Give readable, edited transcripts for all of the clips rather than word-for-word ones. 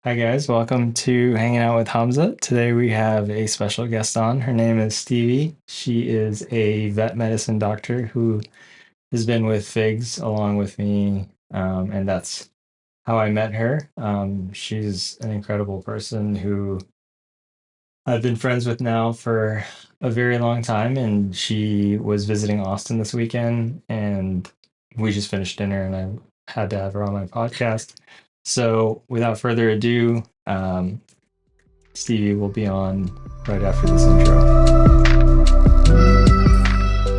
Hi guys, welcome to Hanging Out with Hamza. Today we have a special guest on. Her name is Stevie. She is a vet medicine doctor who has been with FIGS along with me, and that's how I met her. She's an incredible person who I've been friends with now for a very long time, and she was visiting Austin this weekend, and we just finished dinner, and I had to have her on my podcast. So, without further ado, Stevie will be on right after this intro.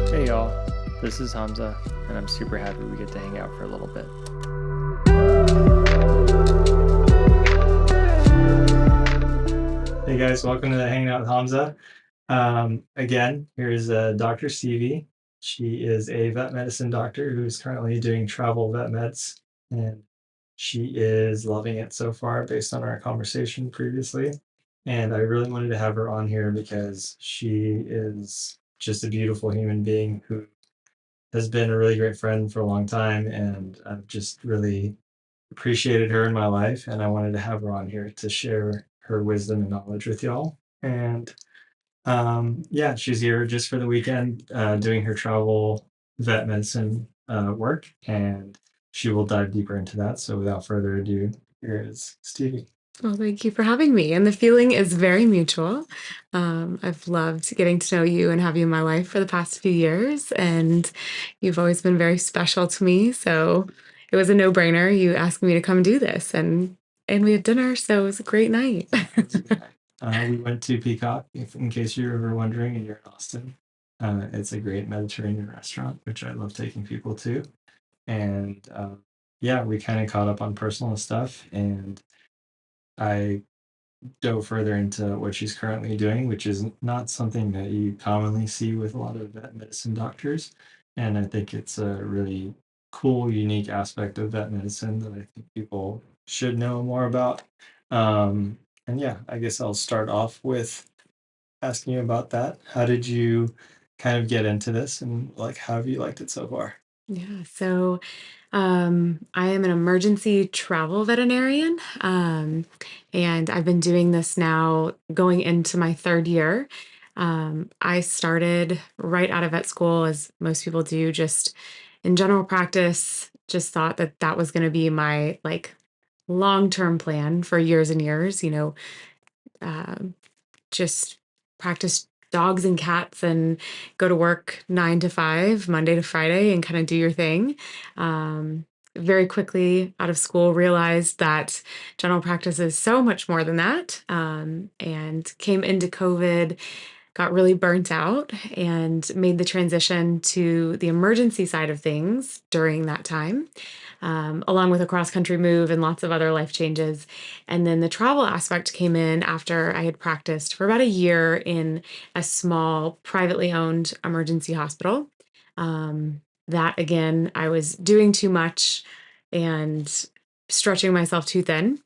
Hey y'all, this is Hamza, and I'm super happy we get to hang out for a little bit. Hey guys, welcome to Hanging Out with Hamza. Again, here's Dr. Stevie. She is a vet medicine doctor who's currently doing travel vet meds, and she is loving it so far based on our conversation previously. And I really wanted to have her on here because she is just a beautiful human being who has been a really great friend for a long time, and I've just really appreciated her in my life, and I wanted to have her on here to share her wisdom and knowledge with y'all. And yeah, she's here just for the weekend, doing her travel vet medicine work, and she will dive deeper into that. So without further ado, here is Stevie. Well, thank you for having me. And the feeling is very mutual. I've loved getting to know you and have you in my life for the past few years, and you've always been very special to me. So it was a no-brainer. You asked me to come do this, and we had dinner, so it was a great night. We went to Peacock, if in case you're ever wondering, and you're in Austin. It's a great Mediterranean restaurant, which I love taking people to. And yeah, we kind of caught up on personal stuff, and I dove further into what she's currently doing, which is not something that you commonly see with a lot of vet medicine doctors. And I think it's a really cool, unique aspect of vet medicine that I think people should know more about. And yeah, I guess I'll start off with asking you about that. How did you kind of get into this, and like how have you liked it so far? Yeah, so I am an emergency travel veterinarian, and I've been doing this now going into my third year. I started right out of vet school, as most people do, just in general practice. Just thought that that was going to be my long-term plan for years and years. Um, just practice dogs and cats and go to work 9 to 5, Monday to Friday, and kind of do your thing. Um, Very quickly out of school, realized that general practice is so much more than that, and came into COVID, got really burnt out, and made the transition to the emergency side of things during that time, along with a cross country move and lots of other life changes. And then the travel aspect came in after I had practiced for about a year in a small, privately owned emergency hospital. That again, I was doing too much and stretching myself too thin,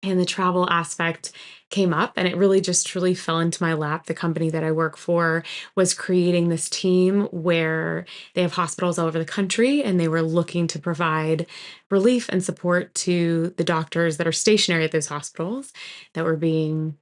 and the travel aspect came up, and it really just truly fell into my lap. The company that I work for was creating this team where they have hospitals all over the country, and they were looking to provide relief and support to the doctors that are stationary at those hospitals that were being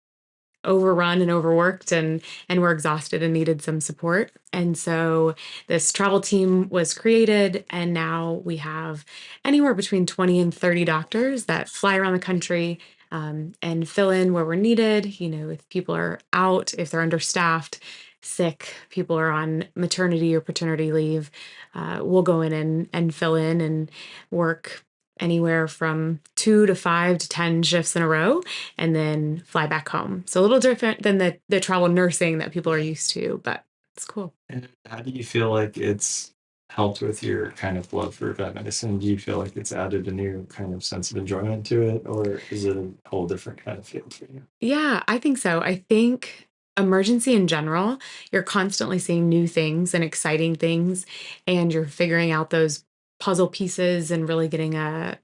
overrun and overworked, and were exhausted and needed some support. And so this travel team was created, and now we have anywhere between 20 and 30 doctors that fly around the country, and fill in where we're needed. If people are out, if they're understaffed, sick, people are on maternity or paternity leave, we'll go in and fill in and work anywhere from 2 to 5 to 10 shifts in a row, and then fly back home. So a little different than the travel nursing that people are used to, but it's cool. And how do you feel like it's helped with your kind of love for vet medicine? Do you feel like it's added a new kind of sense of enjoyment to it, or is it a whole different kind of feel for you? Yeah, I think so. I think emergency in general, you're constantly seeing new things and exciting things, and you're figuring out those puzzle pieces and really getting a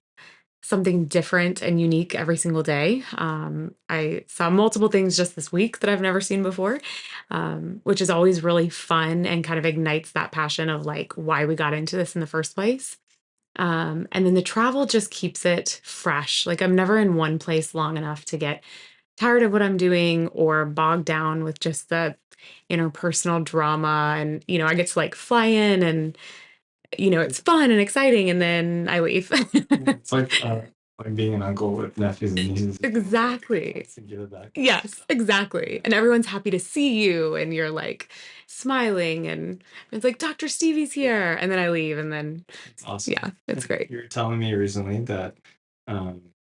something different and unique every single day. I saw multiple things just this week that I've never seen before, which is always really fun and kind of ignites that passion of like why we got into this in the first place. And then the travel just keeps it fresh. Like I'm never in one place long enough to get tired of what I'm doing or bogged down with just the interpersonal drama. And, I get to like fly in and, it's fun and exciting. And then I leave. It's like being an uncle with nephews and nieces. Exactly. To give it back. Yes, exactly. And everyone's happy to see you and you're like smiling and it's like Dr. Stevie's here. And then I leave and then It's awesome. yeah, it's And great. you were telling me recently that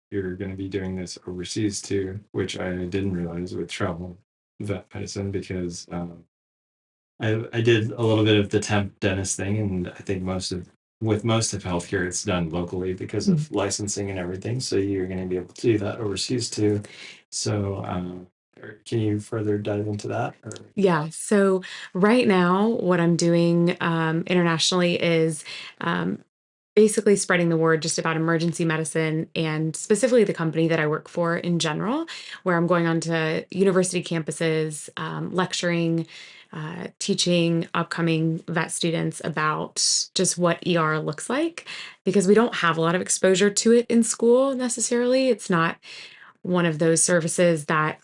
you're going to be doing this overseas too, which I didn't realize with travel vet medicine because I did a little bit of the temp dentist thing, and I think most of healthcare it's done locally because Mm. of licensing and everything. So you're going to be able to do that overseas too. So can you further dive into that? Or Yeah. So right now, what I'm doing internationally is um, basically spreading the word just about emergency medicine and specifically the company that I work for in general, where I'm going on to university campuses, lecturing, teaching upcoming vet students about just what ER looks like, because we don't have a lot of exposure to it in school necessarily. It's not one of those services that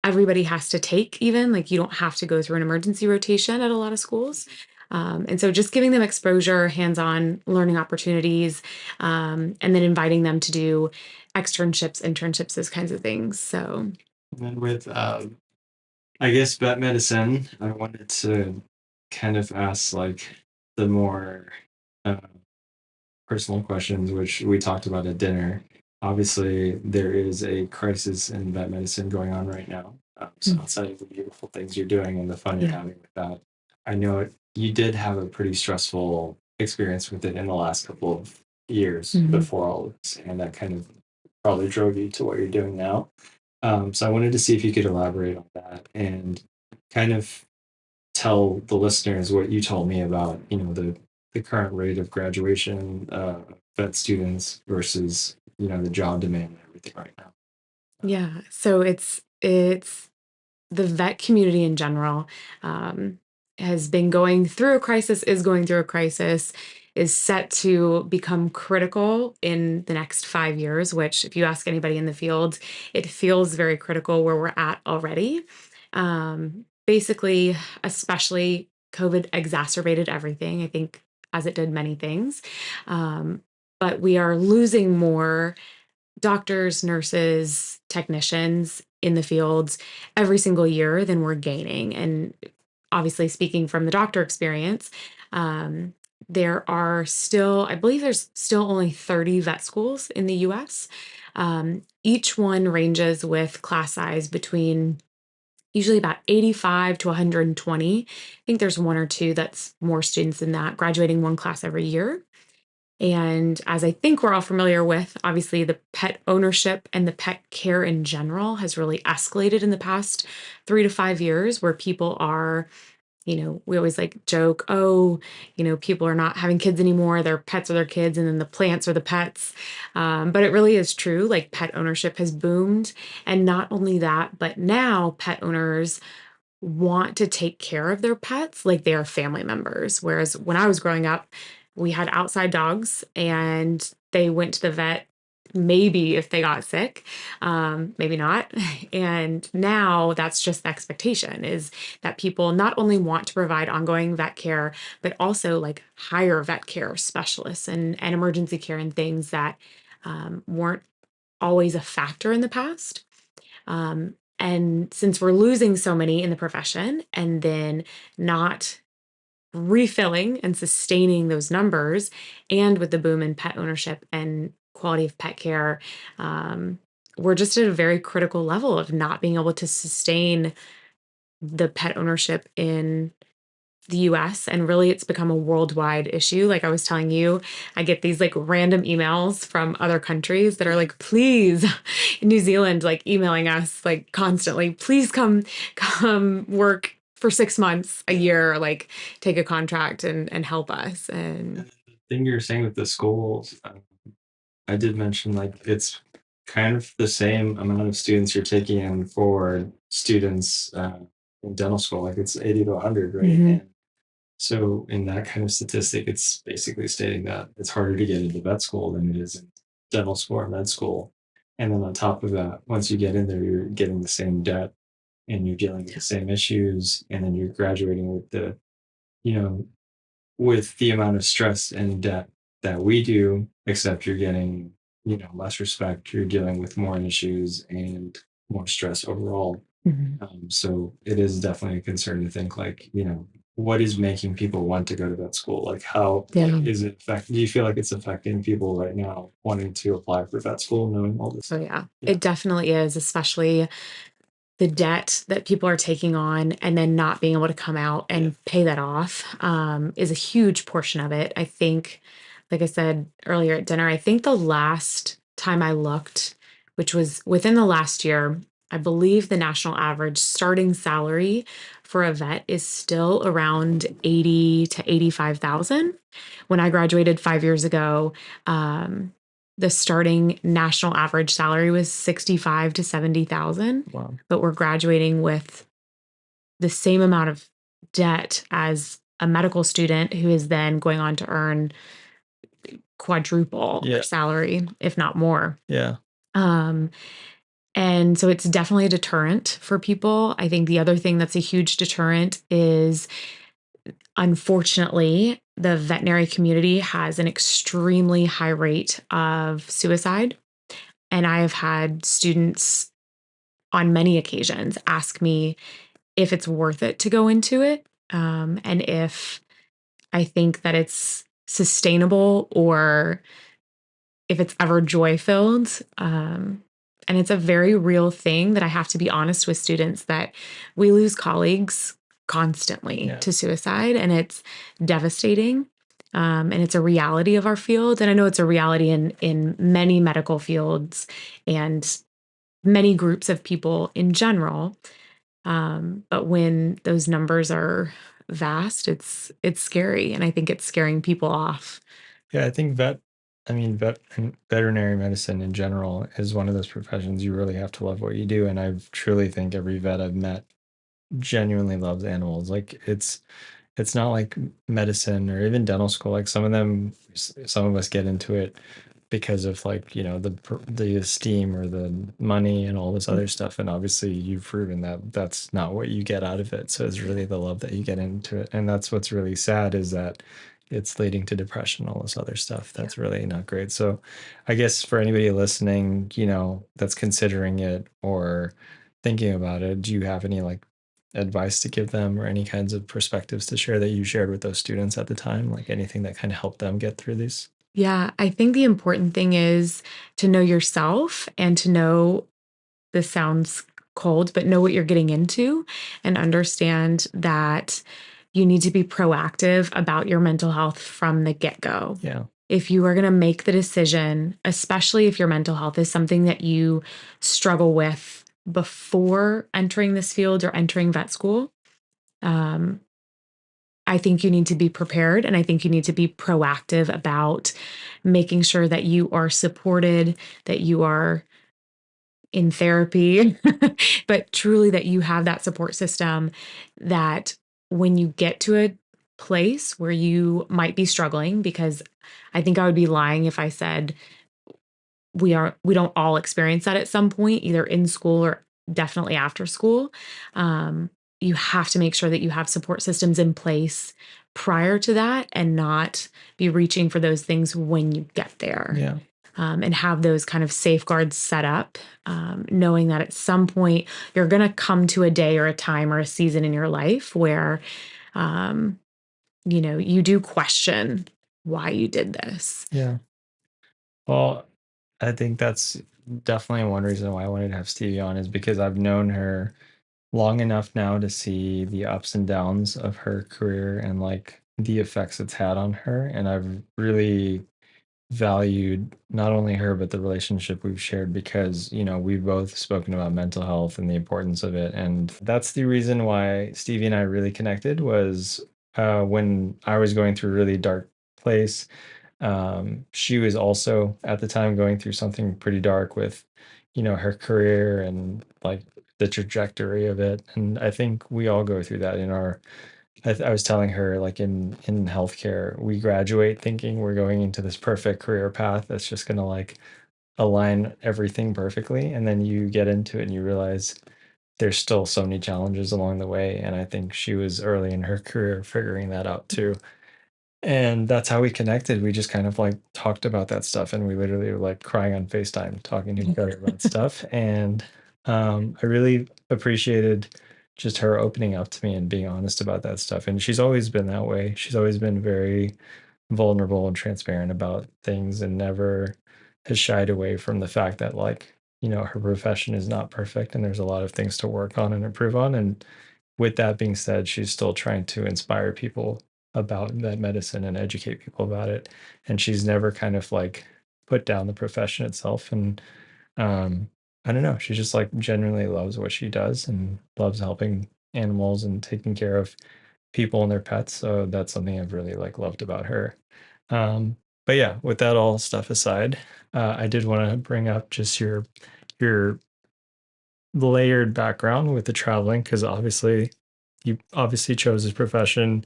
everybody has to take, even like you don't have to go through an emergency rotation at a lot of schools. And so just giving them exposure, hands on learning opportunities, and then inviting them to do externships, internships, those kinds of things. So, and then with I guess vet medicine, I wanted to kind of ask like the more uh, personal questions, which we talked about at dinner. Obviously, there is a crisis in vet medicine going on right now. So mm, outside of the beautiful things you're doing and the fun you're yeah. having with that, I know you did have a pretty stressful experience with it in the last couple of years Mhm. before all of this, and that kind of probably drove you to what you're doing now. So I wanted to see if you could elaborate on that and kind of tell the listeners what you told me about, the current rate of graduation vet students versus, the job demand and everything right now. Yeah. So it's the vet community in general um, has been going through a crisis, is going through a crisis, is set to become critical in the next 5 years, which, if you ask anybody in the field, it feels very critical where we're at already. Basically, especially COVID exacerbated everything, I think, as it did many things. Um, but we are losing more doctors, nurses, technicians in the fields every single year than we're gaining. And obviously, speaking from the doctor experience, um, there are still, I believe there's still only 30 vet schools in the US. Each one ranges with class size between usually about 85 to 120. I think there's one or two that's more students than that, graduating one class every year. And as I think we're all familiar with, obviously the pet ownership and the pet care in general has really escalated in the past 3 to 5 years, where people are, we always like joke, oh, people are not having kids anymore. Their pets are their kids, and then the plants are the pets. But it really is true. Like pet ownership has boomed. And not only that, but now pet owners want to take care of their pets like they are family members. Whereas when I was growing up, we had outside dogs and they went to the vet maybe if they got sick, maybe not. And now that's just the expectation is that people not only want to provide ongoing vet care, but also like hire vet care specialists and emergency care and things that weren't always a factor in the past. And since we're losing so many in the profession and then not refilling and sustaining those numbers, and with the boom in pet ownership and quality of pet care, um, we're just at a very critical level of not being able to sustain the pet ownership in the US, and really it's become a worldwide issue. Like I was telling you, I get these like random emails from other countries that are like, please, New Zealand like emailing us like constantly, please come work for 6 months, a year, like take a contract and help us. And And the thing you're saying with the schools, I did mention like it's kind of the same amount of students you're taking in for students in dental school, like it's 80 to 100, right? Mhm. So in that kind of statistic, it's basically stating that it's harder to get into vet school than it is in dental school or med school. And then on top of that, once you get in there, you're getting the same debt and you're dealing with the same issues, and then you're graduating with the, you know, with the amount of stress and debt that we do, except you're getting, less respect, you're dealing with more issues and more stress overall. Mhm. So it is definitely a concern to think like, what is making people want to go to vet school? Like how Yeah. is it do you feel like it's affecting people right now wanting to apply for vet school, knowing all this Oh, stuff? yeah. Yeah. It definitely is, especially the debt that people are taking on and then not being able to come out Yeah. and pay that off is a huge portion of it. I think, like I said earlier at dinner, I think the last time I looked, which was within the last year, I believe the national average starting salary for a vet is still around 80 to 85,000. When I graduated 5 years ago, um, the starting national average salary was 65 to 70,000, Wow. but we're graduating with the same amount of debt as a medical student who is then going on to earn quadruple their Yeah. salary, if not more. Yeah. Um, and so it's definitely a deterrent for people. I think the other thing that's a huge deterrent is, unfortunately, the veterinary community has an extremely high rate of suicide. And I have had students on many occasions ask me if it's worth it to go into it, and if I think that it's sustainable or if it's ever joy filled. And it's a very real thing that I have to be honest with students that we lose colleagues constantly Yeah. to suicide, and it's devastating. And it's a reality of our field. And I know it's a reality in many medical fields and many groups of people in general. But when those numbers are vast, it's scary, and I think it's scaring people off. Yeah, I think vet and veterinary medicine in general is one of those professions you really have to love what you do. And I truly think every vet I've met genuinely loves animals. Like it's not like medicine or even dental school. Like some of us get into it because of like, the esteem or the money and all this other stuff. And obviously you've proven that that's not what you get out of it. So it's really the love that you get into it. And that's what's really sad, is that it's leading to depression, all this other stuff. Yeah. That's really not great. So I guess for anybody listening, that's considering it or thinking about it, do you have any like advice to give them or any kinds of perspectives to share that you shared with those students at the time? Like anything that kind of helped them get through these? Yeah, I think the important thing is to know yourself and to know, this sounds cold, but know what you're getting into and understand that you need to be proactive about your mental health from the get go. Yeah. If you are going to make the decision, especially if your mental health is something that you struggle with before entering this field or entering vet school, um, I think you need to be prepared, and I think you need to be proactive about making sure that you are supported, that you are in therapy, but truly that you have that support system, that when you get to a place where you might be struggling, because I think I would be lying if I said we don't all experience that at some point, either in school or definitely after school. Um, you have to make sure that you have support systems in place prior to that and not be reaching for those things when you get there. Yeah. And have those kind of safeguards set up, knowing that at some point you're going to come to a day or a time or a season in your life where, um, you do question why you did this. Yeah. Well, I think that's definitely one reason why I wanted to have Stevie on, is because I've known her long enough now to see the ups and downs of her career and like the effects it's had on her. And I've really valued not only her but the relationship we've shared, because we've both spoken about mental health and the importance of it. And that's the reason why Stevie and I really connected, was when I was going through a really dark place. She was also at the time going through something pretty dark with her career and like the trajectory of it. And I think we all go through that in our I was telling her, like, in healthcare, we graduate thinking we're going into this perfect career path that's just going to like align everything perfectly, and then you get into it and you realize there's still so many challenges along the way. And I think she was early in her career figuring that out too. And that's how we connected. We just kind of like talked about that stuff, and we literally were like crying on FaceTime, talking to each other about stuff. And I really appreciated just her opening up to me and being honest about that stuff. And she's always been that way. She's always been very vulnerable and transparent about things, and never has shied away from the fact that, like, her profession is not perfect and there's a lot of things to work on and improve on. And with that being said, she's still trying to inspire people about that medicine and educate people about it. And she's never kind of like put down the profession itself. And um, I don't know, she just like genuinely loves what she does and loves helping animals and taking care of people and their pets. So that's something I've really like loved about her. Um, but yeah, with that all stuff aside, I did want to bring up just your layered background with the traveling, because obviously you obviously chose this profession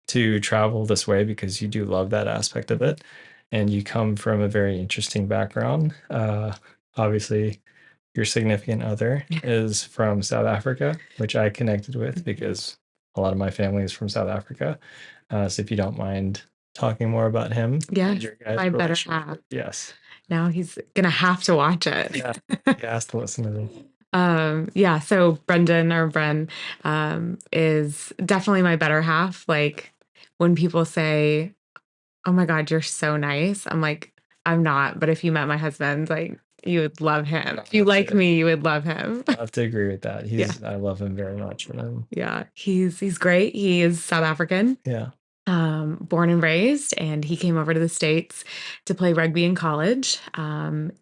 to travel this way because you do love that aspect of it, and you come from a very interesting background. Obviously your significant other is from South Africa, which I connected with because a lot of my family is from South Africa. So if you don't mind talking more about him and Yes, your guys' my better half. relationship. Yes. Now he's gonna have to watch it. Yeah. He has to listen to this. Yeah, so Brendan or Bren is definitely my better half. Like when people say, "Oh my God, you're so nice," I'm like, I'm not, but if you met my husband, like you would love him. If you like me, you would love him. I have to agree with that. Yeah. I love him very much. And Yeah. He's great. He is South African. yeah, Born and raised, and he came over to the States to play rugby in college.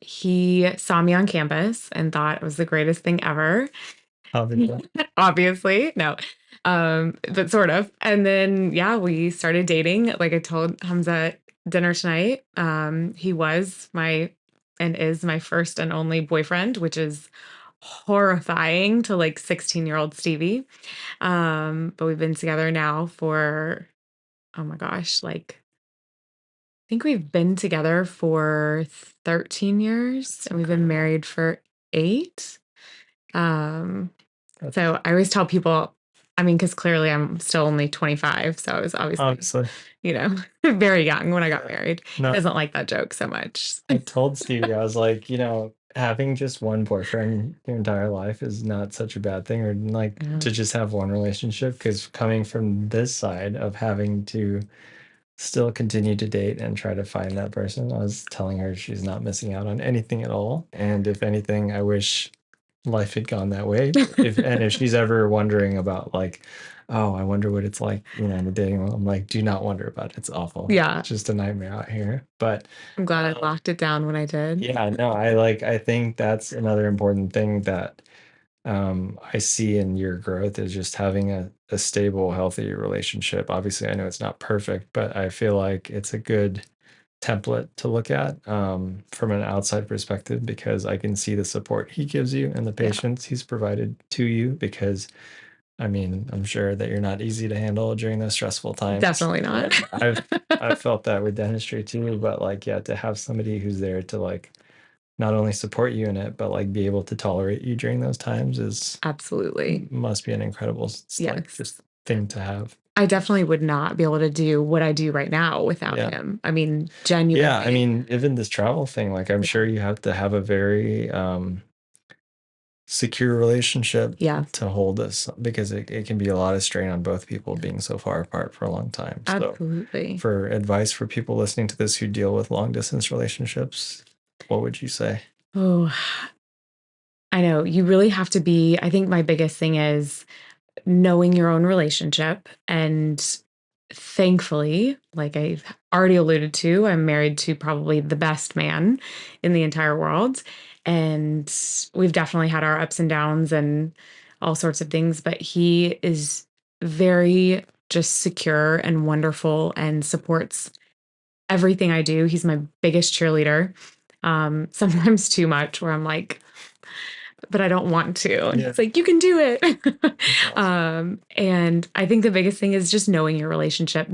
He saw me on campus and thought it was the greatest thing ever. obviously. Obviously, no, but sort of. And then, yeah, we started dating. Like I told Hamza at dinner tonight, he was my and is my first and only boyfriend, which is horrifying to like 16-year-old Stevie. But we've been together now for, oh my gosh, like I think we've been together for 13 years and we've been married for 8. Um, That's so I always tell people, I mean, because clearly I'm still only 25, so I was obviously. you know, very young when I got married. He No, doesn't like that joke so much. I told Stevie, I was like, having just one boyfriend your entire life is not such a bad thing, or like Yeah. to just have one relationship. Because coming from this side of having to still continue to date and try to find that person, I was telling her she's not missing out on anything at all. And if anything, I wish life had gone that way. If she's ever wondering about like, oh, I wonder what it's like, in the dating world, I'm like, do not wonder about it. It's awful. Yeah, It's just a nightmare out here. But I'm glad I locked it down when I did. yeah, no, I think that's another important thing that I see in your growth is just having a stable, healthy relationship. Obviously, I know it's not perfect, but I feel like it's a good template to look at from an outside perspective, because I can see the support he gives you and the Yeah, patience he's provided to you. Because I mean, I'm sure that you're not easy to handle during those stressful times. definitely not. And I've felt that with dentistry too. But like, yeah, to have somebody who's there to like not only support you in it, but like be able to tolerate you during those times is Absolutely. must be an incredible like just Yes. thing to have. I definitely would not be able to do what I do right now without Yeah. him. I mean, Yeah, I genuinely. mean, even this travel thing, like I'm Yeah. sure you have to have a very secure relationship Yeah, to hold this, because it can be a lot of strain on both people yeah, being so far apart for a long time. So absolutely. for advice for people listening to this who deal with long distance relationships, what would you say? Oh, I know. You really have to be, I think my biggest thing is knowing your own relationship. And thankfully, like I already alluded to, I'm married to probably the best man in the entire world. And we've definitely had our ups and downs and all sorts of things, but he is very just secure and wonderful and supports everything I do. He's my biggest cheerleader. Sometimes too much, where I'm like, but I don't want to. And Yeah. he's like, you can do it. That's awesome. And I think the biggest thing is just knowing your relationship.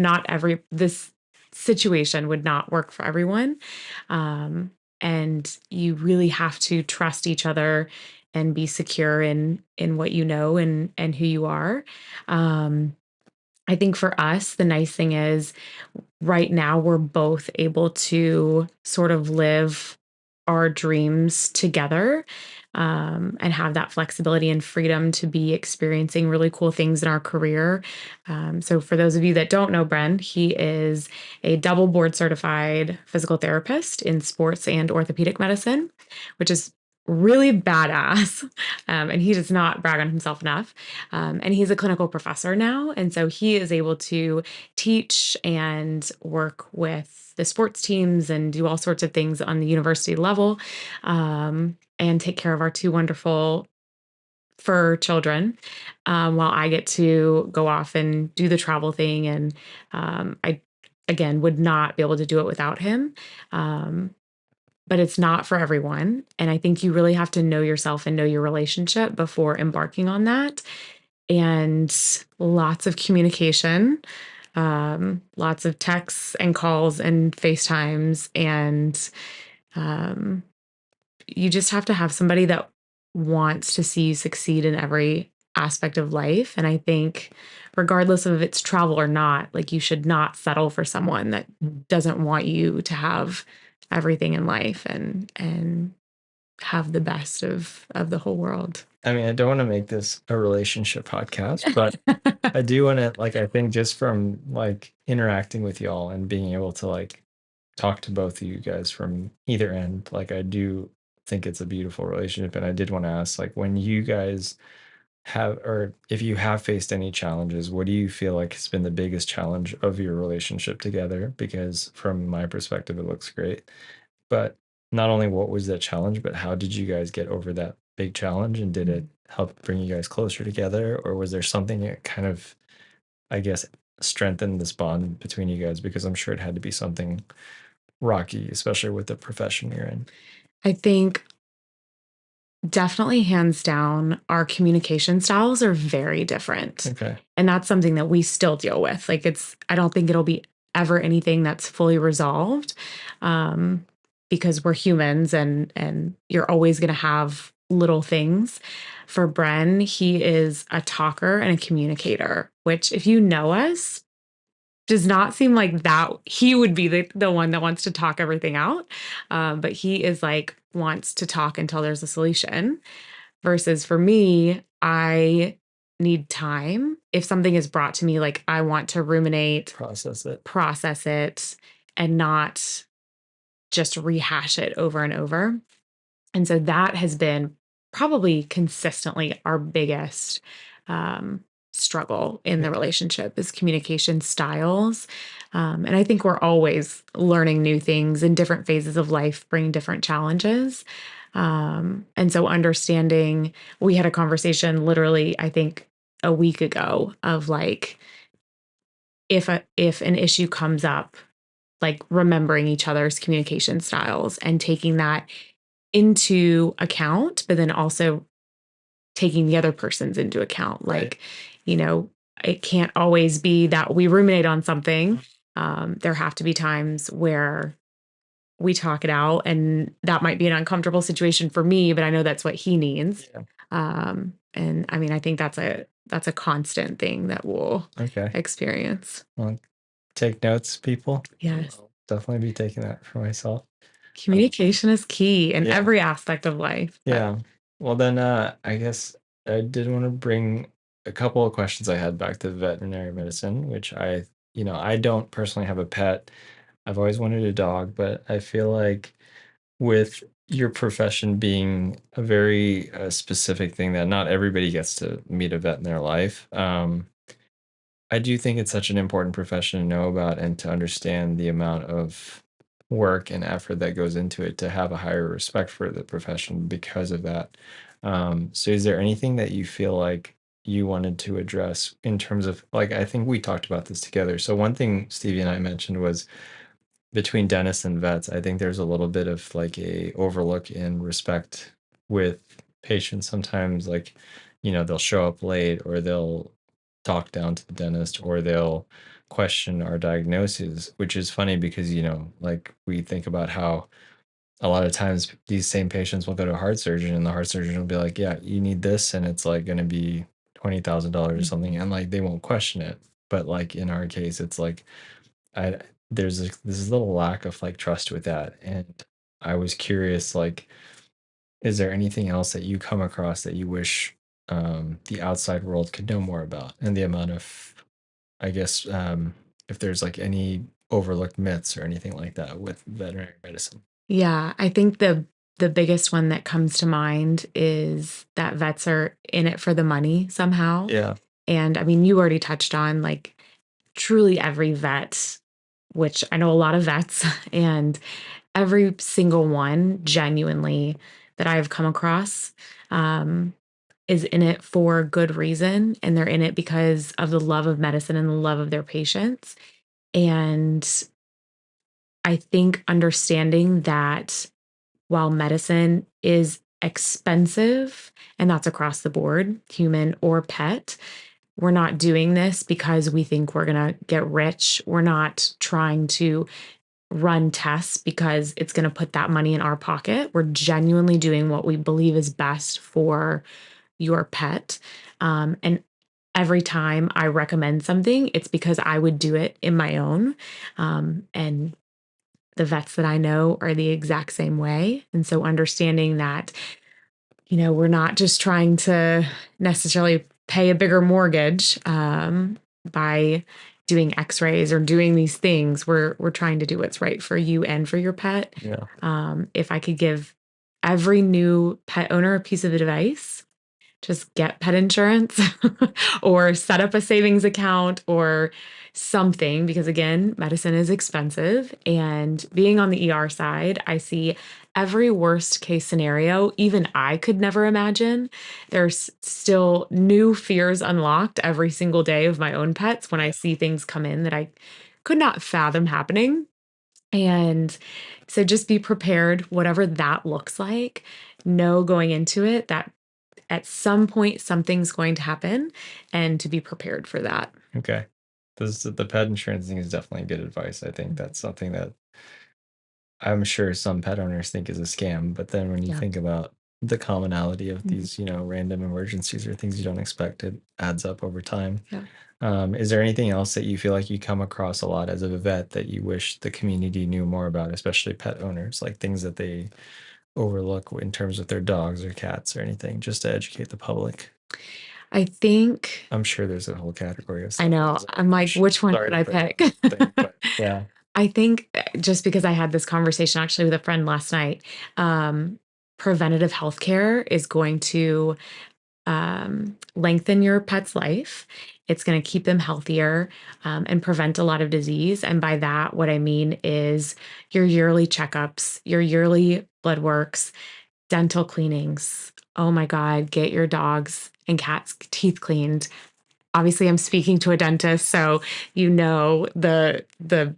This situation would not work for everyone. Um, and you really have to trust each other and be secure in what you know and who you are. Um, I think for us, the nice thing is right now we're both able to sort of live our dreams together, and have that flexibility and freedom to be experiencing really cool things in our career. So, for those of you that don't know Bren, he is a double board certified physical therapist in sports and orthopedic medicine, which is really badass. And he does not brag on himself enough. And he's a clinical professor now. And so he is able to teach and work with the sports teams and do all sorts of things on the university level, and take care of our two wonderful fur children, while I get to go off and do the travel thing. And I, again, would not be able to do it without him. Um, but it's not for everyone. And I think you really have to know yourself and know your relationship before embarking on that. And lots of communication, lots of texts and calls and FaceTimes. And um, you just have to have somebody that wants to see you succeed in every aspect of life. And I think, regardless of if it's travel or not, like you should not settle for someone that doesn't want you to have everything in life and have the best of the whole world. I mean, I don't want to make this a relationship podcast, but I do want to, like, I think just from like interacting with y'all and being able to like talk to both of you guys from either end, like, I do think it's a beautiful relationship. And I did want to ask, like, when you guys have, or if you have faced any challenges, what do you feel like has been the biggest challenge of your relationship together? Because from my perspective, it looks great. But not only what was that challenge, but how did you guys get over that big challenge? And did it help bring you guys closer together? Or was there something that kind of, I guess, strengthened this bond between you guys? Because I'm sure it had to be something rocky, especially with the profession you're in. I think definitely hands down, our communication styles are very different. Okay. And that's something that we still deal with. Like I don't think it'll be ever anything that's fully resolved, um, because we're humans and you're always going to have little things. For Bren, he is a talker and a communicator, which, if you know us, does not seem like that he would be the one that wants to talk everything out. But he is like, wants to talk until there's a solution. Versus for me, I need time. If something is brought to me, like I want to ruminate, process it, and not just rehash it over and over. And so that has been probably consistently our biggest struggle in the relationship, is communication styles. And I think we're always learning new things, in different phases of life bring different challenges. And so understanding, we had a conversation literally, I think a week ago, of like, if an issue comes up, like remembering each other's communication styles and taking that into account, but then also taking the other person's into account. Right. Like, it can't always be that we ruminate on something. There have to be times where we talk it out, and that might be an uncomfortable situation for me, but I know that's what he needs. Yeah. And I mean, I think that's a constant thing that we'll Okay. experience. Well, take notes, people. Yes. I'll definitely be taking that for myself. Communication is key in Yeah. every aspect of life. Yeah. Well, then I guess I did want to bring a couple of questions I had back to veterinary medicine, which I don't personally have a pet. I've always wanted a dog, but I feel like with your profession being a very specific thing that not everybody gets to meet a vet in their life, I do think it's such an important profession to know about and to understand the amount of work and effort that goes into it, to have a higher respect for the profession because of that. So is there anything that you feel like you wanted to address in terms of, like, I think we talked about this together. So one thing Stevie and I mentioned was, between dentists and vets, I think there's a little bit of like a overlook in respect with patients sometimes like, they'll show up late or they'll talk down to the dentist or they'll question our diagnoses, which is funny because, like we think about how a lot of times these same patients will go to a heart surgeon and the heart surgeon will be like, yeah, you need this. And it's like going to be $20,000 or something. Mhm. And like, they won't question it. But like in our case, it's like, I, this little lack of like trust with that. And I was curious, like, is there anything else that you come across that you wish the outside world could know more about? And the amount of, I guess, if there's like any overlooked myths or anything like that with veterinary medicine. Yeah, I think the biggest one that comes to mind is that vets are in it for the money somehow. Yeah. And I mean, you already touched on like truly every vet, which I know a lot of vets, and every single one genuinely that I've come across um, is in it for good reason. And they're in it because of the love of medicine and the love of their patients. And I think understanding that while medicine is expensive, and that's across the board, human or pet, we're not doing this because we think we're going to get rich. We're not trying to run tests because it's going to put that money in our pocket. We're genuinely doing what we believe is best for your pet. And every time I recommend something, it's because I would do it in my own. And the vets that I know are the exact same way. And so understanding that, we're not just trying to necessarily pay a bigger mortgage by doing x-rays or doing these things. We're trying to do what's right for you and for your pet. Yeah. If I could give every new pet owner a piece of advice, just get pet insurance or set up a savings account or something, because again, medicine is expensive. And being on the ER side, I see every worst case scenario even I could never imagine. There's still new fears unlocked every single day of my own pets when I see things come in that I could not fathom happening. And so just be prepared, whatever that looks like. Know going into it that at some point something's going to happen, and to be prepared for that. Okay. The pet insurance thing is definitely good advice. I think that's something that I'm sure some pet owners think is a scam, but then when you Yeah. think about the commonality of Mhm. these, random emergencies or things you don't expect, it adds up over time. Yeah. Is there anything else that you feel like you come across a lot as a vet that you wish the community knew more about, especially pet owners, like things that they overlook in terms of their dogs or cats or anything, just to educate the public? I think I'm sure there's a whole category of I stuff that know. doesn't I'm really like, should. which one Sorry should to I put you on pick? the thing, but yeah. I think just because I had this conversation actually with a friend last night, um, preventative healthcare is going to lengthen your pet's life. It's going to keep them healthier and prevent a lot of disease. And by that, what I mean is your yearly checkups, your yearly blood works, dental cleanings. Oh my God, get your dogs and cats' teeth cleaned. Obviously, I'm speaking to a dentist, so the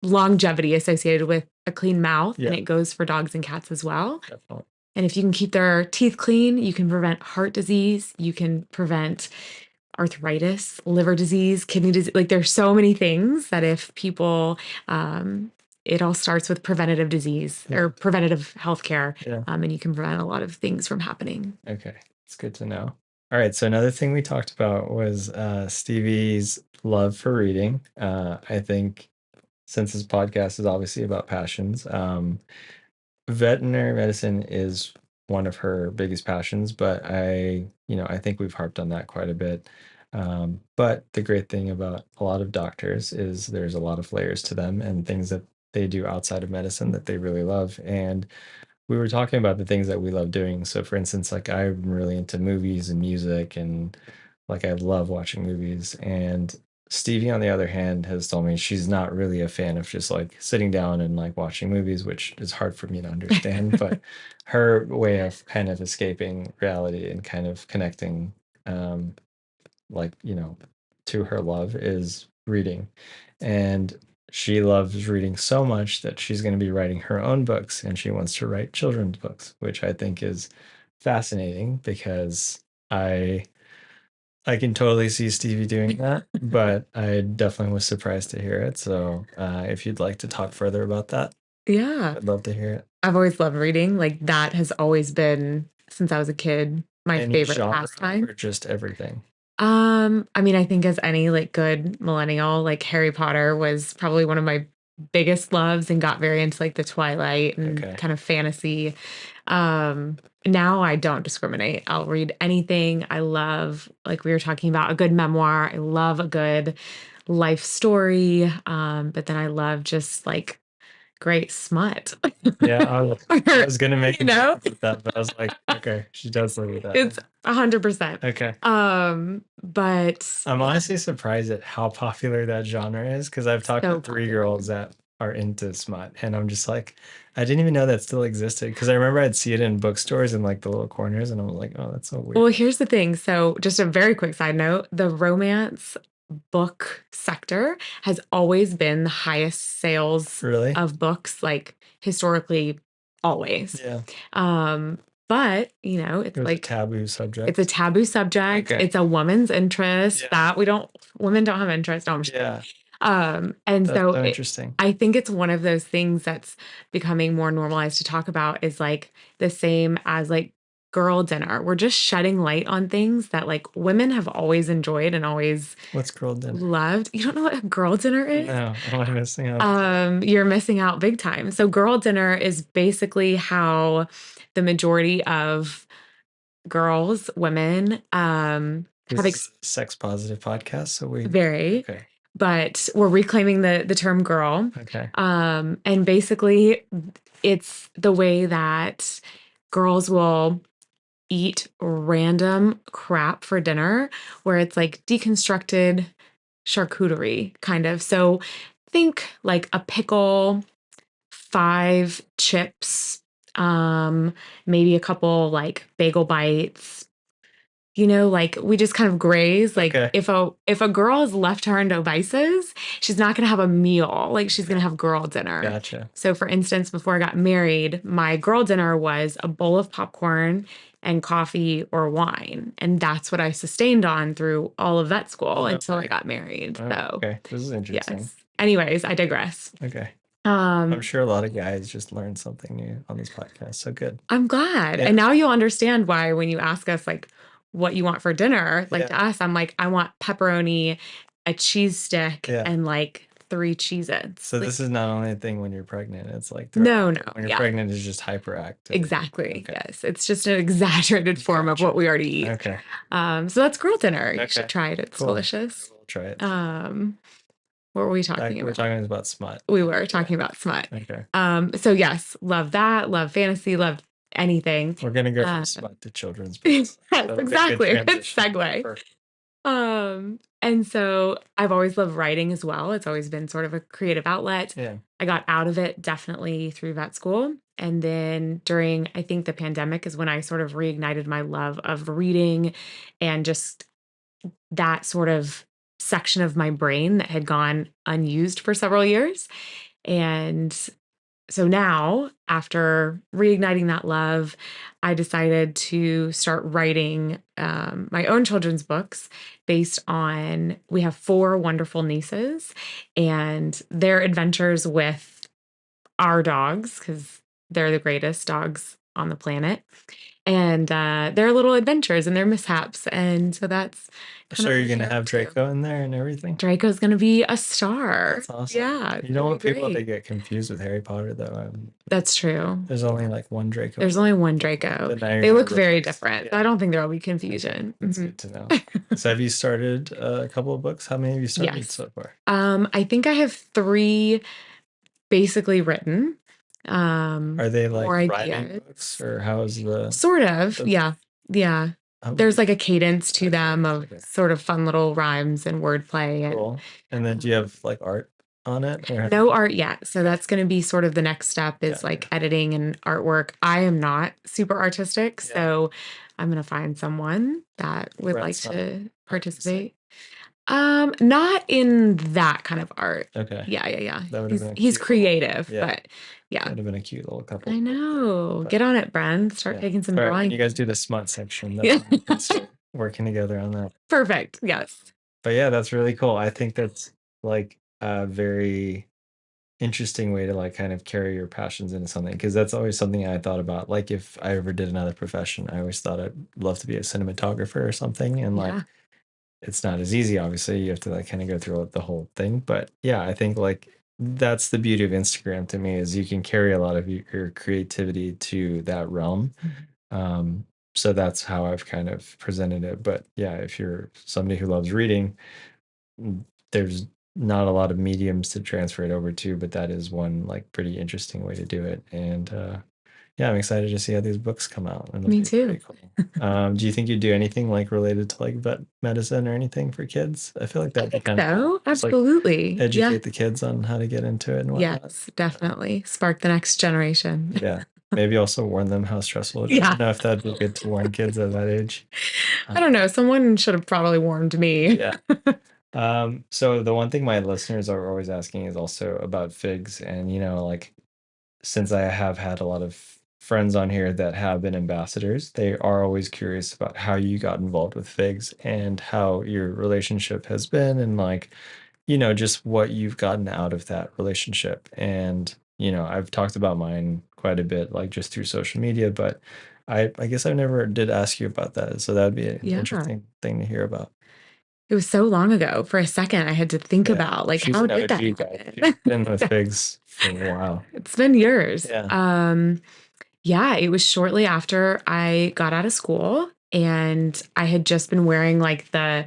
longevity associated with a clean mouth, and Yeah, it goes for dogs and cats as well. definitely. And if you can keep their teeth clean, you can prevent heart disease, you can prevent arthritis, liver disease, kidney disease. Like there's so many things that if people, um, it all starts with preventative disease Yeah. or preventative healthcare, Yeah. and you can prevent a lot of things from happening. Okay. It's good to know. All right. So another thing we talked about was Stevie's love for reading. I think since this podcast is obviously about passions, veterinary medicine is one of her biggest passions, but I think we've harped on that quite a bit. But the great thing about a lot of doctors is there's a lot of layers to them and things that they do outside of medicine that they really love. And we were talking about the things that we love doing. So, for instance, like I'm really into movies and music, and like I love watching movies. And Stevie, on the other hand, has told me she's not really a fan of just like sitting down and like watching movies, which is hard for me to understand. But her way of kind of escaping reality and kind of connecting, um, like, to her love is reading. And she loves reading so much that she's going to be writing her own books and she wants to write children's books, which I think is fascinating because I can totally see Stevie doing that, but I definitely was surprised to hear it. So, if you'd like to talk further about that, Yeah. I'd love to hear it. I've always loved reading. Like that has always been since I was a kid, my Any favorite genre pastime. or just everything? I mean, I think as any like good millennial, like Harry Potter was probably one of my biggest loves and got very into like the Twilight and Okay. kind of fantasy. Now I don't discriminate. I'll read anything. I love, like we were talking about, a good memoir. I love a good life story. But then I love just like great smut. Yeah, I Or, was gonna make you a joke know, about that, but I was like, okay, she does live with that. it's 100%. Okay. But I'm yeah, honestly surprised at how popular that genre is because I've talked to so three popular. girls that are into smut, and I'm just like, I didn't even know that still existed because I remember I'd see it in bookstores in like the little corners, and I was like, oh, that's so Well, weird. here's the thing. So, just a very quick side note, the romance book sector has always been the highest sales Really? of books, like historically, always. Yeah. Um, but, It it's was a like taboo it's a subject. taboo subject. Okay. It's a woman's interest Yeah. that women don't have interest. No, I'm just kidding. Yeah. And That's so so interesting. I think it's one of those things that's becoming more normalized to talk about is like the same as like girl dinner. We're just shedding light on things that like women have always enjoyed and always What's girl dinner? loved. You don't know what a girl dinner is? No, am I missing out on something? You're missing out big time. So girl dinner is basically how the majority of girls, women, This have is a sex positive podcast, so we very, okay. but we're reclaiming the term girl. Okay. And basically it's the way that girls will eat random crap for dinner where it's like deconstructed charcuterie kind of. So think like a pickle, 5 chips, maybe a couple like bagel bites, like we just kind of graze. Like Okay. if a girl is left to her own devices, she's not gonna have a meal. Like she's gonna have girl dinner. Gotcha. So for instance, before I got married, my girl dinner was a bowl of popcorn and coffee or wine. And that's what I sustained on through all of vet school until I Okay. got married. Oh, So okay. This is interesting. yes. Anyways, I digress. Okay. I'm Um, sure a lot of guys just learned something new on this podcast. So good. I'm glad. Yeah. And now you'll understand why when you ask us like what you want for dinner, like Yeah. to us, I'm like, I want pepperoni, a cheese stick, Yeah. and like 3 Cheez-Its. So Like, this is not only a thing when you're pregnant, it's like no, throughout. no, When you're yeah, pregnant, it's just hyperactive. exactly. Okay. Yes. It's just an exaggerated form of Gotcha. what we already eat. Okay. So that's girl dinner. You should Okay. try it. It's Cool. delicious. I will try it. Um, what were we talking We're about? talking about smut. We were talking about smut. Okay. So yes, love that, love fantasy, love anything. We're gonna go from smut to children's books. Yes, That'll be a good exactly. Good transition. segue. Perfect. And so I've always loved writing as well. It's always been sort of a creative outlet. Yeah. I got out of it definitely through vet school. And then during, I think the pandemic is when I sort of reignited my love of reading and just that sort of section of my brain that had gone unused for several years. And so now, after reigniting that love, I decided to start writing my own children's books based on, we have 4 wonderful nieces and their adventures with our dogs, because they're the greatest dogs on the planet. And their little adventures and their mishaps. And so that's kind So of are what you gonna they're up have to. Draco in there and everything? Draco's going to be a star. That's awesome. Yeah, You it's don't going want to be people to great. get confused with Harry Potter though. That's true. There's only like one Draco. There's only one Draco. But now you're They gonna look very replace. different. So Yeah. I don't think there will be Okay. confusion. That's Mhm. good to know. So have you started a couple of books? How many have you started Yes. so far? I think I have 3 basically written. Are they like More rhyming ideas. books or how's the Sort of. the Yeah. Yeah. how There's like a cadence to okay, them of okay. sort of fun little rhymes and wordplay and Cool. And then do you have like art on it or no art yet. So Okay. that's going to be sort of the next step is like Gotcha. editing and artwork. I am not super artistic, Yeah. so I'm going to find someone that would like Brett's not to artistic. participate. Not in that kind of art. Okay. Yeah, yeah, yeah. That would have been a He's cute little, creative, yeah, but that yeah. would have been a cute little I couple there. know. But Get on it, Bren. Start yeah. taking some All right, when drawing. you guys do the smut section, that's Yeah. when we can start working together on that. Perfect. Yes. But yeah, that's really cool. I think that's like a very interesting way to like kind of carry your passions into something, because that's always something I thought about. Like if I ever did another profession, I always thought I'd love to be a cinematographer or something. And like Yeah. it's not as easy, obviously. You have to like kind of go through the whole thing. But yeah, I think like that's the beauty of Instagram to me, is you can carry a lot of your creativity to that realm. Mhm. So that's how I've kind of presented it. But yeah, if you're somebody who loves reading, there's not a lot of mediums to transfer it over to, but that is one like pretty interesting way to do it. And yeah, I'm excited to see how these books come out. It'll Me be too. pretty cool. Do you think you'd do anything like related to like vet medicine or anything for kids? I feel like I that'd be think kind of cool. so. Just like Absolutely. Yeah. educate the kids on how to get into it and whatnot. Yes, definitely. Spark the next generation. Yeah. Maybe also warn them how stressful it is. I Yeah. don't know if that'd be good to warn kids at that age. I don't know. Someone should have probably warned me. Yeah. So the one thing my listeners are always asking is also about figs. And, like since I have had a lot of friends on here that have been ambassadors, they are always curious about how you got involved with figs and how your relationship has been, and like, just what you've gotten out of that relationship. And, I've talked about mine quite a bit, like just through social media, but I guess I never did ask you about that. So that'd be an Yeah. interesting thing to hear about. It was so long ago. For a second, I had to think Yeah. about like She's how an did that OG guy. She's happen? been with figs for a while. It's been years. Yeah. Yeah, it was shortly after I got out of school and I had just been wearing like the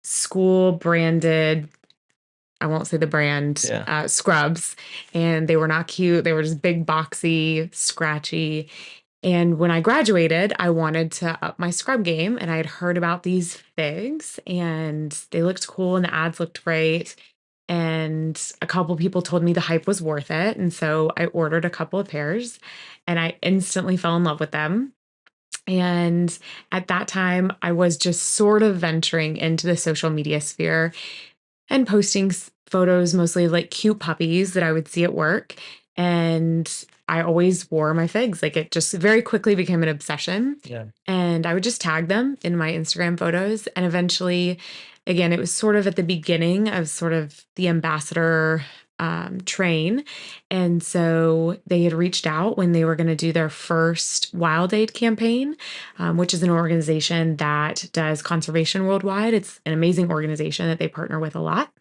school branded, I won't say the brand, Yeah. scrubs, and they were not cute. They were just big, boxy, scratchy. And when I graduated, I wanted to up my scrub game, and I had heard about these figs and they looked cool and the ads looked great. And a couple people told me the hype was worth it. And so I ordered a couple of pairs and I instantly fell in love with them. And at that time, I was just sort of venturing into the social media sphere and posting photos mostly of like cute puppies that I would see at work. And I always wore my figs. Like it just very quickly became an obsession. Yeah. And I would just tag them in my Instagram photos. And eventually, again, it was sort of at the beginning of sort of the ambassador train. And so they had reached out when they were going to do their first Wild Aid campaign, which is an organization that does conservation worldwide. It's an amazing organization that they partner with a lot.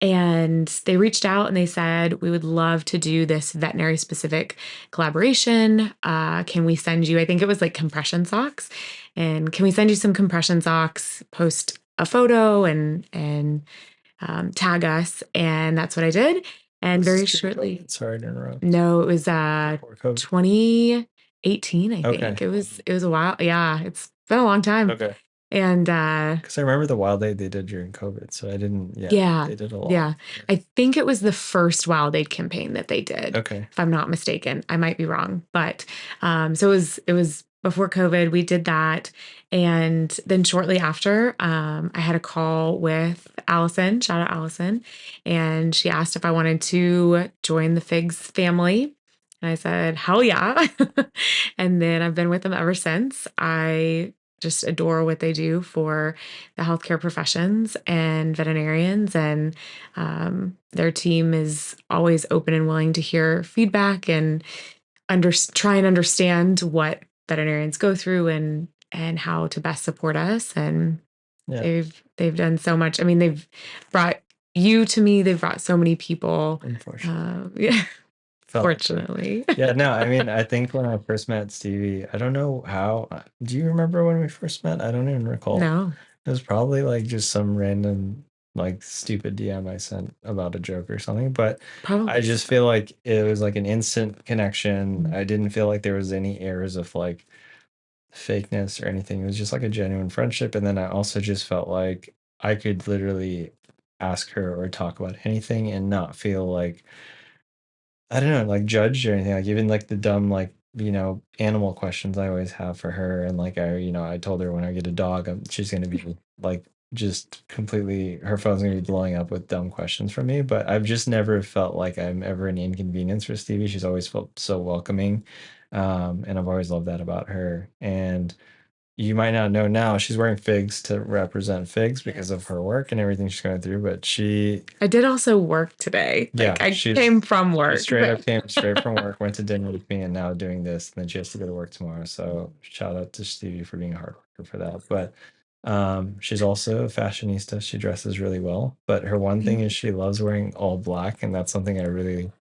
And they reached out and they said, we would love to do this veterinary specific collaboration. Can we send you, I think it was like compression socks. And can we send you some compression socks, post a photo and tag us? And that's what I did. And Was very this during shortly, COVID? Sorry to interrupt. no, it was Before COVID. 2018, I Okay. think. It was a while. Yeah, it's been a long time. Okay. And Because I remember the Wild Aid they did during COVID. So I didn't, yeah, yeah, they did a lot. yeah. I think it was the first Wild Aid campaign that they did, Okay. if I'm not mistaken. I might be wrong, but so it was before COVID. We did that, and then shortly after, I had a call with Allison. Shout out Allison, and she asked if I wanted to join the Figs family. And I said, hell yeah. And then I've been with them ever since. I just adore what they do for the healthcare professions and veterinarians. And their team is always open and willing to hear feedback and try and understand what veterinarians go through and how to best support us. And Yeah. they've done so much. I mean, they've brought you to me. They've brought so many people. Unfortunately. Yeah, Felt like it. fortunately. Yeah, no, I mean, I think when I first met Stevie, I don't know how. Do you remember when we first met? I don't even recall. No, It was probably like just some random, like stupid DM I sent about a joke or something. But I probably just so. feel like it was like an instant connection. Mm. I didn't feel like there was any airs of like fakeness or anything. It was just like a genuine friendship. And then I also just felt like I could literally ask her or talk about anything and not feel like, I don't know, like judged or anything. Like even like the dumb, like, animal questions I always have for her. And like I told her when I get a dog, she's going to be like just completely her phone's gonna be blowing up with dumb questions from me. But I've just never felt like I'm ever an inconvenience for Stevie. She's always felt so welcoming. And I've always loved that about her. And you might not know now, she's wearing figs to represent figs because of Yes. her work and everything she's going through. But she, I did also work today. Like yeah, I came from she work, straight up but came straight from work, went to dinner with me, and now doing this. And then she has to go to work tomorrow. So shout out to Stevie for being a hard worker for that. But she's also a fashionista. She dresses really well. But her one thing thank is you. she loves wearing all black, and that's something I really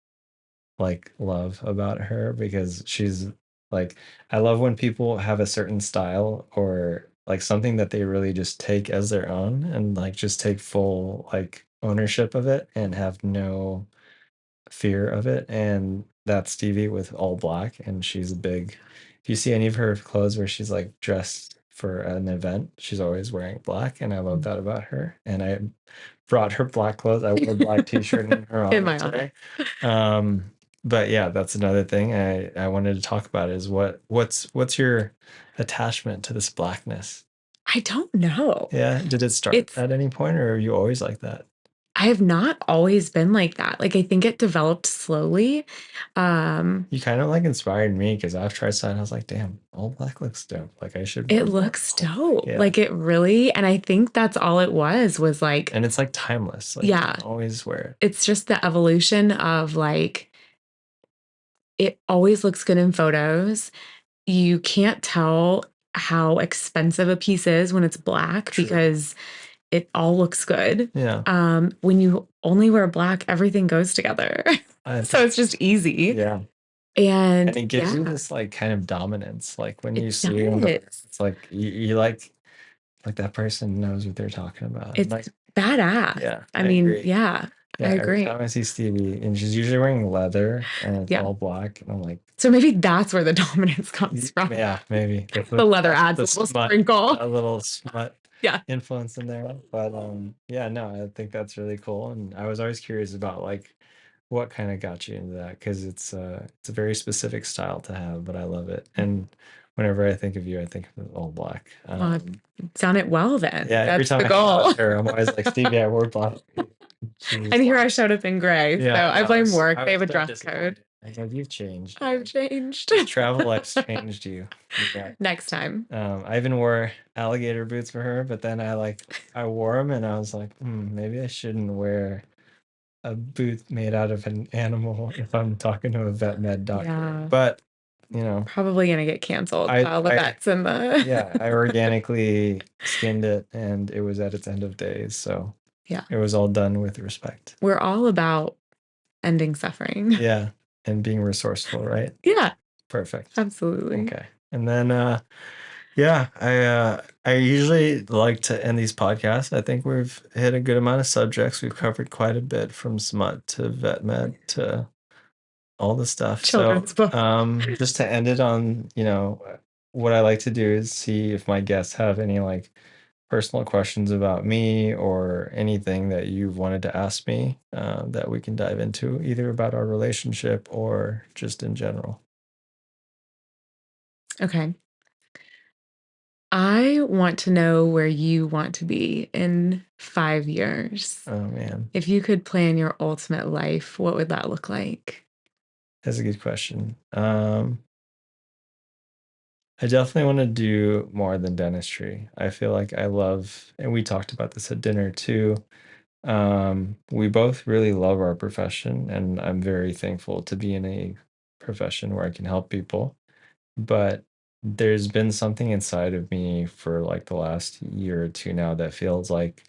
like love about her because she's like I love when people have a certain style or like something that they really just take as their own and like just take full like ownership of it and have no fear of it. And that's Stevie with all black. And she's a big, if you see any of her clothes where she's like dressed for an event, she's always wearing black. And I love that about her. And I brought her black clothes. I wore a black t-shirt in her In honor my honor. today. Um, but yeah, that's another thing I wanted to talk about is what's your attachment to this blackness? I don't know. Yeah, did it start It's at any point or are you always like that? I have not always been like that. Like I think it developed slowly. Um, You kind of like inspired me because I've tried something. I was like, damn, all black looks dope. Like I should it wear more looks all black. dope. Yeah. Like it really, and I think that's all it was like, And it's like timeless. Like you yeah, can always wear it. it's just the evolution of like it always looks good in photos. You can't tell how expensive a piece is when it's black True. because it all looks good. Yeah. When you only wear black, everything goes together. I So think, it's just easy. yeah. And And it gives you yeah, this like kind of dominance. Like when it you see them, does. it's like you like that person knows what they're talking about. It's Like, badass. yeah, I I mean, agree. yeah, I Yeah, every agree. time I see Stevie, and she's usually wearing leather and it's Yeah. all black, and I'm like, So maybe that's where the dominance comes from. Yeah, maybe The leather that's adds the a little smut, sprinkle. a little smut Yeah. influence in there. But yeah, no, I think that's really cool, and I was always curious about like what kind of got you into that because it's a very specific style to have, but I love it. And whenever I think of you, I think of all black. Well, I've done it well then. Yeah, every That's time the I hang out goal. with her, I'm always like, Stevie, I wore black. She's And just here like, I showed up in gray. So yeah, I blame work. I They was have a so dress code. disappointed. I was like, you've changed. I've changed. This travel life's changed you. Yeah. Next time. I even wore alligator boots for her, but then I wore them and I was like, maybe I shouldn't wear a boot made out of an animal if I'm talking to a vet med doctor. Yeah. But you know, Probably gonna get canceled by I all the I vets and the yeah, I organically skinned it and it was at its end of days, so yeah. it was all done with respect. We're all about ending suffering. Yeah, and being resourceful, right? Yeah, Perfect. absolutely. Okay. And then yeah, I usually like to end these podcasts. I think we've hit a good amount of subjects. We've covered quite a bit from smut to vet med to all the stuff. So, Children's book. just to end it on, what I like to do is see if my guests have any like personal questions about me or anything that you've wanted to ask me that we can dive into, either about our relationship or just in general. Okay. I want to know where you want to be in 5 years. Oh man, If you could plan your ultimate life, what would that look like? that's a good question. I definitely want to do more than dentistry. I feel like I love, and we talked about this at dinner too. We both really love our profession, and I'm very thankful to be in a profession where I can help people. But there's been something inside of me for like the last year or two now that feels like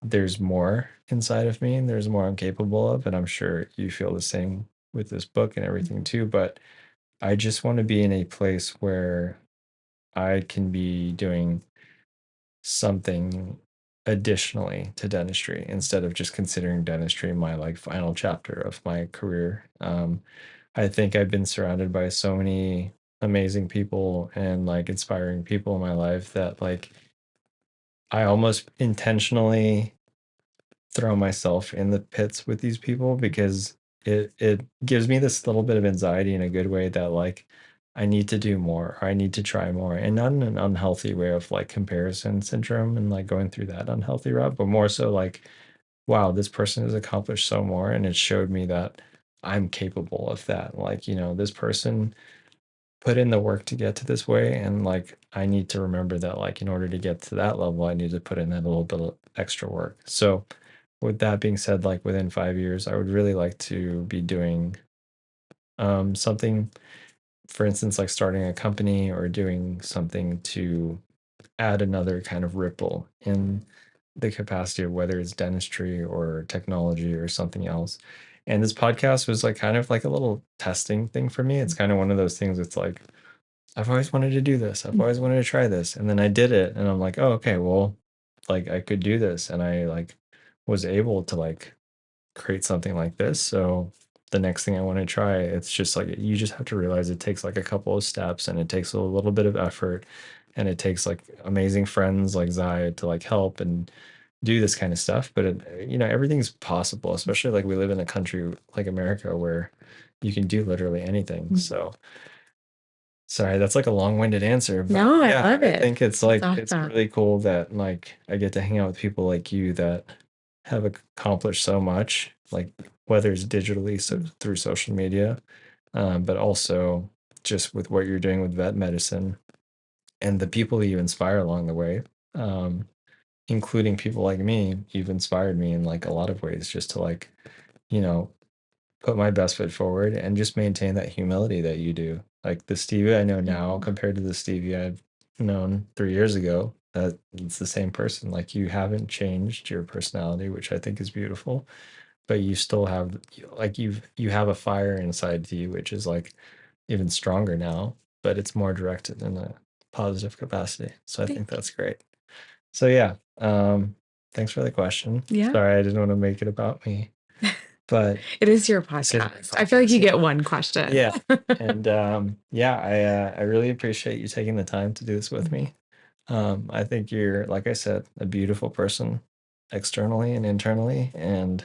there's more inside of me and there's more I'm capable of. And I'm sure you feel the same with this book and everything Mhm. too. But I just want to be in a place where I can be doing something additionally to dentistry instead of just considering dentistry my like final chapter of my career. I think I've been surrounded by so many amazing people and like inspiring people in my life that like I almost intentionally throw myself in the pits with these people because it gives me this little bit of anxiety in a good way that like I need to do more, or I need to try more, and not in an unhealthy way of like comparison syndrome and like going through that unhealthy route, but more so like, wow, this person has accomplished so more, and it showed me that I'm capable of that. Like, this person put in the work to get to this way, and like I need to remember that like in order to get to that level, I need to put in that little bit of extra work. So with that being said, like within 5 years, I would really like to be doing something, for instance, like starting a company or doing something to add another kind of ripple in the capacity of whether it's dentistry or technology or something else. And this podcast was like kind of like a little testing thing for me. It's kind of one of those things. It's like I've always wanted to do this. I've always wanted to try this. And then I did it and I'm like, oh, okay, well, like I could do this. And I like was able to like create something like this. So the next thing I want to try, it's just like you just have to realize it takes like a couple of steps and it takes a little bit of effort and it takes like amazing friends like Zai to like help and do this kind of stuff. But everything's possible, especially like we live in a country like America where you can do literally anything. So sorry, that's like a long-winded answer, but No, I yeah, love I it. think it's It's like it's awesome. really cool that like I get to hang out with people like you that have accomplished so much, like whether it's digitally so through social media, but also just with what you're doing with vet medicine and the people that you inspire along the way, um, including people like me. You've inspired me in like a lot of ways just to like, you know, put my best foot forward and just maintain that humility that you do. Like the Stevie I know now compared to the Stevie I've known 3 years ago, that it's the same person. Like you haven't changed your personality, which I think is beautiful, but you still have like you have a fire inside you, which is like even stronger now, but it's more directed in a positive capacity. So I think Thank that's great. So yeah, thanks for the question. you. Yeah. Sorry, I didn't want to make it about me, but It is your this is my podcast. I feel like podcast. you Yeah. get one question. Yeah. And yeah, I really appreciate you taking the time to do this with me. I think you're, like I said, a beautiful person externally and internally. And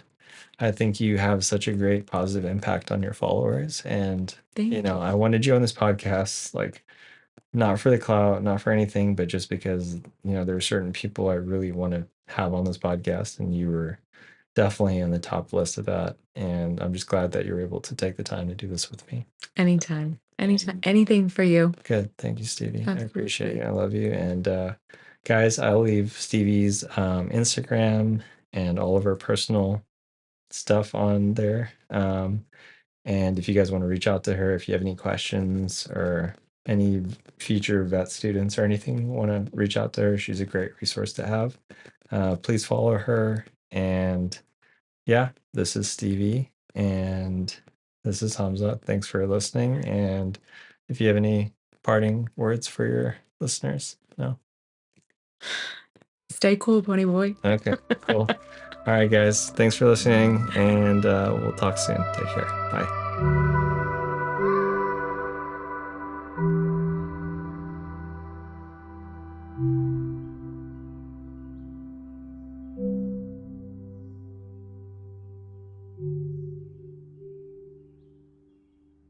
I think you have such a great positive impact on your followers. And, Thank you. I wanted you on this podcast, like not for the clout, not for anything, but just because, there are certain people I really want to have on this podcast. And you were definitely in the top list of that. And I'm just glad that you're able to take the time to do this with me. Anytime. Anytime. Anything for you. Good. Thank you, Stevie. I appreciate you. Absolutely. I love you. And guys, I'll leave Stevie's Instagram and all of her personal stuff on there. And if you guys want to reach out to her, if you have any questions or any future vet students or anything, want to reach out to her, she's a great resource to have. Please follow her. And yeah, this is Stevie and this is Hamza. Thanks for listening. And if you have any parting words for your listeners, no? Stay cool, pony boy. Okay, cool. All right, guys. Thanks for listening, and we'll talk soon. Take care. Bye.